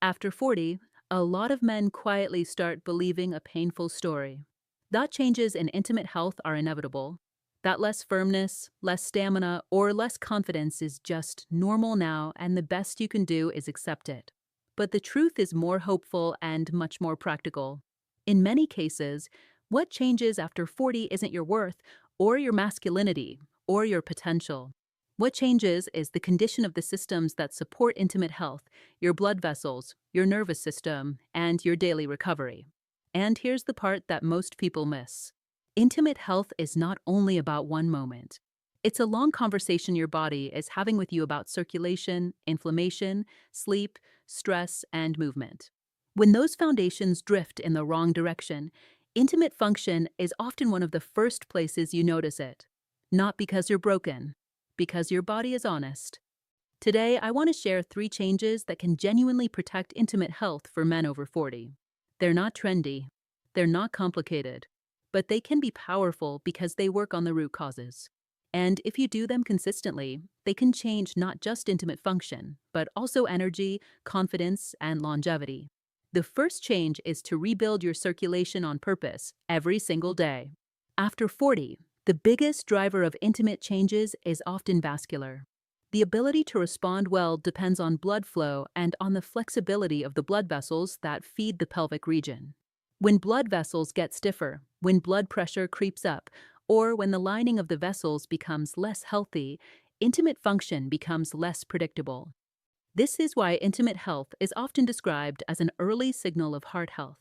After 40, a lot of men quietly start believing a painful story. That changes in intimate health are inevitable. That less firmness, less stamina, or less confidence is just normal now, and the best you can do is accept it. But the truth is more hopeful and much more practical. In many cases, what changes after 40 isn't your worth, or your masculinity, or your potential. What changes is the condition of the systems that support intimate health, your blood vessels, your nervous system, and your daily recovery. And here's the part that most people miss. Intimate health is not only about one moment. It's a long conversation your body is having with you about circulation, inflammation, sleep, stress, and movement. When those foundations drift in the wrong direction, intimate function is often one of the first places you notice it. Not because you're broken, because your body is honest. Today, I want to share 3 changes that can genuinely protect intimate health for men over 40. They're not trendy, they're not complicated, but they can be powerful because they work on the root causes. And if you do them consistently, they can change not just intimate function, but also energy, confidence, and longevity. The first change is to rebuild your circulation on purpose every single day. After 40, the biggest driver of intimate changes is often vascular. The ability to respond well depends on blood flow and on the flexibility of the blood vessels that feed the pelvic region. When blood vessels get stiffer, when blood pressure creeps up, or when the lining of the vessels becomes less healthy, intimate function becomes less predictable. This is why intimate health is often described as an early signal of heart health.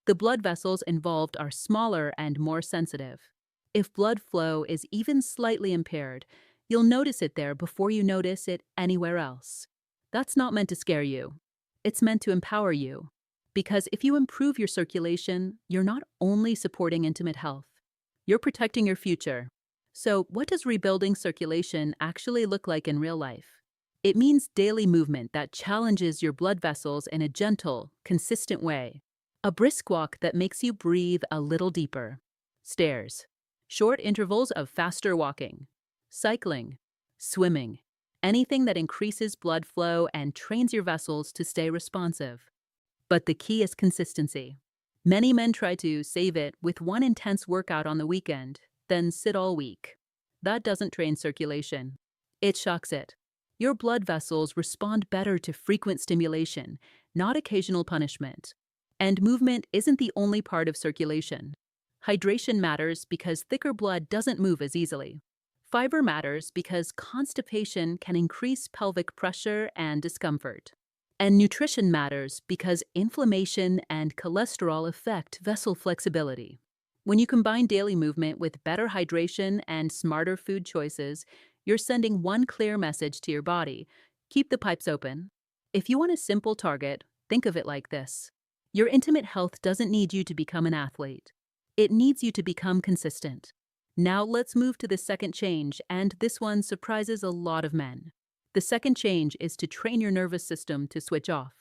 The blood vessels involved are smaller and more sensitive. If blood flow is even slightly impaired, you'll notice it there before you notice it anywhere else. That's not meant to scare you. It's meant to empower you. Because if you improve your circulation, you're not only supporting intimate health, you're protecting your future. So, what does rebuilding circulation actually look like in real life? It means daily movement that challenges your blood vessels in a gentle, consistent way. A brisk walk that makes you breathe a little deeper. Stairs. Short intervals of faster walking. Cycling. Swimming. Anything that increases blood flow and trains your vessels to stay responsive. But the key is consistency. Many men try to save it with one intense workout on the weekend, then sit all week. That doesn't train circulation. It shocks it. Your blood vessels respond better to frequent stimulation, not occasional punishment. And movement isn't the only part of circulation. Hydration matters because thicker blood doesn't move as easily. Fiber matters because constipation can increase pelvic pressure and discomfort. And nutrition matters because inflammation and cholesterol affect vessel flexibility. When you combine daily movement with better hydration and smarter food choices, you're sending one clear message to your body: keep the pipes open. If you want a simple target, think of it like this. Your intimate health doesn't need you to become an athlete. It needs you to become consistent. Now let's move to the second change, and this one surprises a lot of men. The second change is to train your nervous system to switch off.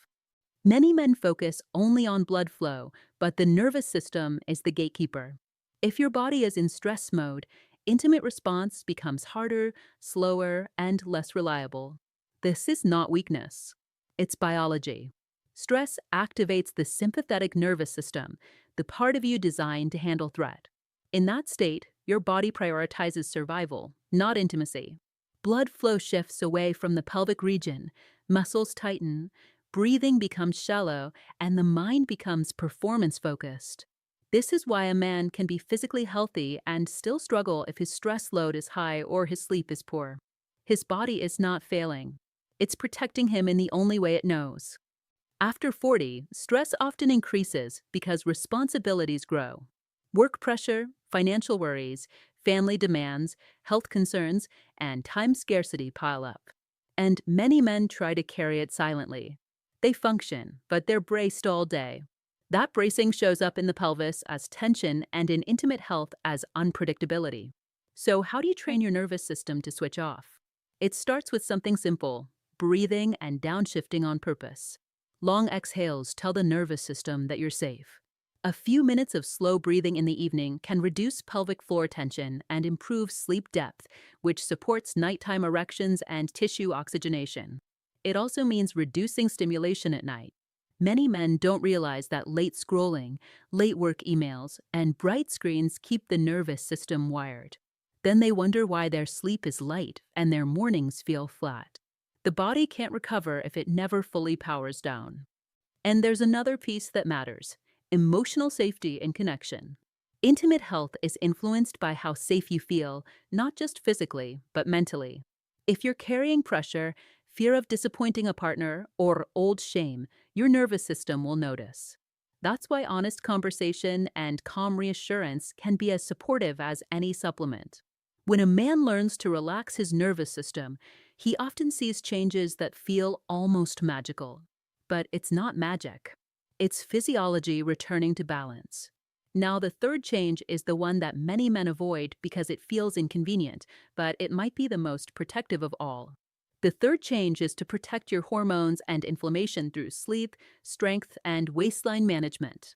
Many men focus only on blood flow, but the nervous system is the gatekeeper. If your body is in stress mode, intimate response becomes harder, slower, and less reliable. This is not weakness. It's biology. Stress activates the sympathetic nervous system, the part of you designed to handle threat. In that state, your body prioritizes survival, not intimacy. Blood flow shifts away from the pelvic region, muscles tighten, breathing becomes shallow, and the mind becomes performance-focused. This is why a man can be physically healthy and still struggle if his stress load is high or his sleep is poor. His body is not failing. It's protecting him in the only way it knows. After 40, stress often increases because responsibilities grow. Work pressure, financial worries, family demands, health concerns, and time scarcity pile up. And many men try to carry it silently. They function, but they're braced all day. That bracing shows up in the pelvis as tension and in intimate health as unpredictability. So how do you train your nervous system to switch off? It starts with something simple: breathing and downshifting on purpose. Long exhales tell the nervous system that you're safe. A few minutes of slow breathing in the evening can reduce pelvic floor tension and improve sleep depth, which supports nighttime erections and tissue oxygenation. It also means reducing stimulation at night. Many men don't realize that late scrolling, late work emails, and bright screens keep the nervous system wired. Then they wonder why their sleep is light and their mornings feel flat. The body can't recover if it never fully powers down. And there's another piece that matters: emotional safety and connection. Intimate health is influenced by how safe you feel, not just physically, but mentally. If you're carrying pressure, fear of disappointing a partner, or old shame, your nervous system will notice. That's why honest conversation and calm reassurance can be as supportive as any supplement. When a man learns to relax his nervous system, he often sees changes that feel almost magical. But it's not magic. It's physiology returning to balance. Now, the third change is the one that many men avoid because it feels inconvenient, but it might be the most protective of all. The third change is to protect your hormones and inflammation through sleep, strength, and waistline management.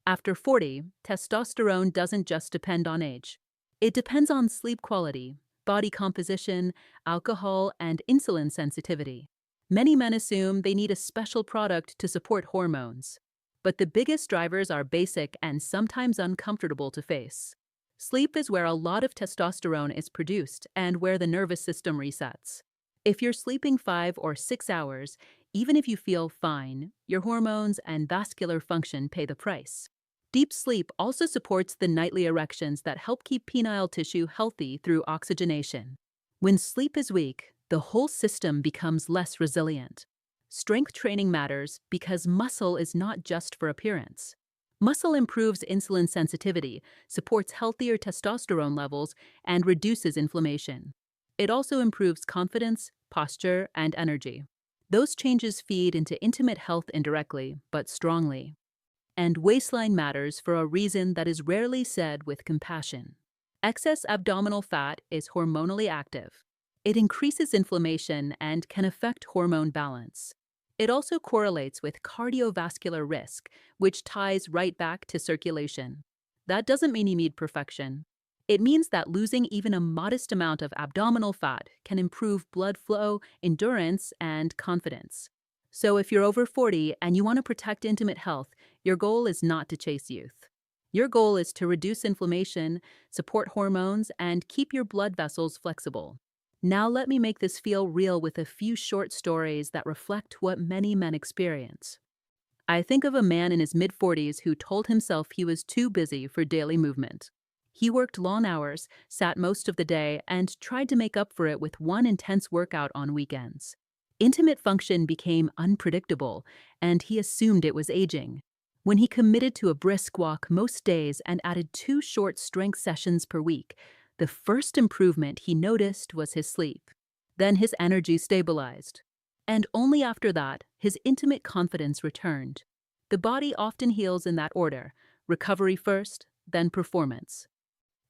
After 40, testosterone doesn't just depend on age. It depends on sleep quality, body composition, alcohol, and insulin sensitivity. Many men assume they need a special product to support hormones. But the biggest drivers are basic and sometimes uncomfortable to face. Sleep is where a lot of testosterone is produced and where the nervous system resets. If you're sleeping 5 or 6 hours, even if you feel fine, your hormones and vascular function pay the price. Deep sleep also supports the nightly erections that help keep penile tissue healthy through oxygenation. When sleep is weak, the whole system becomes less resilient. Strength training matters because muscle is not just for appearance. Muscle improves insulin sensitivity, supports healthier testosterone levels, and reduces inflammation. It also improves confidence, posture, and energy. Those changes feed into intimate health indirectly, but strongly. And waistline matters for a reason that is rarely said with compassion. Excess abdominal fat is hormonally active. It increases inflammation and can affect hormone balance. It also correlates with cardiovascular risk, which ties right back to circulation. That doesn't mean you need perfection. It means that losing even a modest amount of abdominal fat can improve blood flow, endurance, and confidence. So if you're over 40 and you want to protect intimate health, your goal is not to chase youth. Your goal is to reduce inflammation, support hormones, and keep your blood vessels flexible. Now let me make this feel real with a few short stories that reflect what many men experience. I think of a man in his mid-40s who told himself he was too busy for daily movement. He worked long hours, sat most of the day, and tried to make up for it with one intense workout on weekends. Intimate function became unpredictable, and he assumed it was aging. When he committed to a brisk walk most days and added 2 short strength sessions per week, the first improvement he noticed was his sleep. Then his energy stabilized. And only after that, his intimate confidence returned. The body often heals in that order: recovery first, then performance.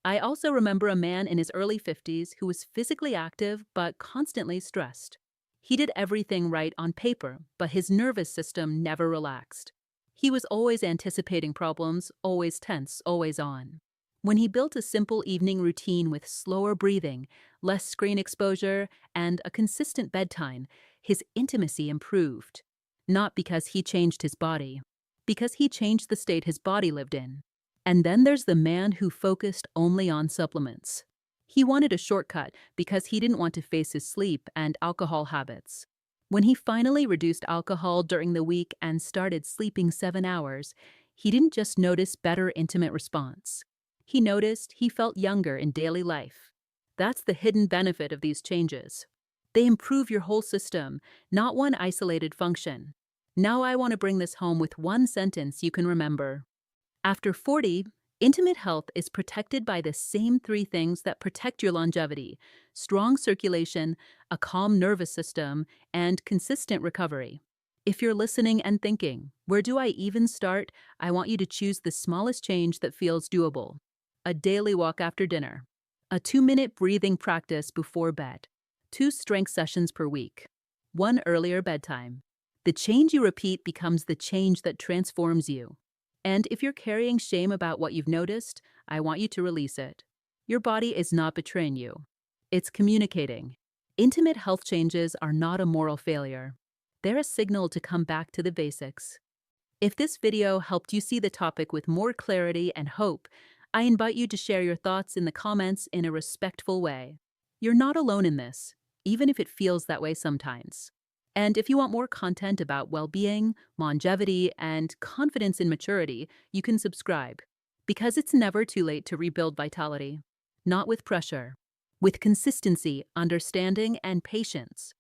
I also remember a man in his early 50s who was physically active but constantly stressed. He did everything right on paper, but his nervous system never relaxed. He was always anticipating problems, always tense, always on. When he built a simple evening routine with slower breathing, less screen exposure, and a consistent bedtime, his intimacy improved. Not because he changed his body, because he changed the state his body lived in. And then there's the man who focused only on supplements. He wanted a shortcut because he didn't want to face his sleep and alcohol habits. When he finally reduced alcohol during the week and started sleeping 7 hours, he didn't just notice better intimate response. He noticed he felt younger in daily life. That's the hidden benefit of these changes. They improve your whole system, not one isolated function. Now I want to bring this home with one sentence you can remember. After 40, intimate health is protected by the same 3 things that protect your longevity: strong circulation, a calm nervous system, and consistent recovery. If you're listening and thinking, where do I even start? I want you to choose the smallest change that feels doable. A daily walk after dinner, a 2-minute breathing practice before bed, 2 strength sessions per week, 1 earlier bedtime. The change you repeat becomes the change that transforms you. And if you're carrying shame about what you've noticed, I want you to release it. Your body is not betraying you. It's communicating. Intimate health changes are not a moral failure. They're a signal to come back to the basics. If this video helped you see the topic with more clarity and hope, I invite you to share your thoughts in the comments in a respectful way. You're not alone in this, even if it feels that way sometimes. And if you want more content about well-being, longevity, and confidence in maturity, you can subscribe. Because it's never too late to rebuild vitality. Not with pressure. With consistency, understanding, and patience.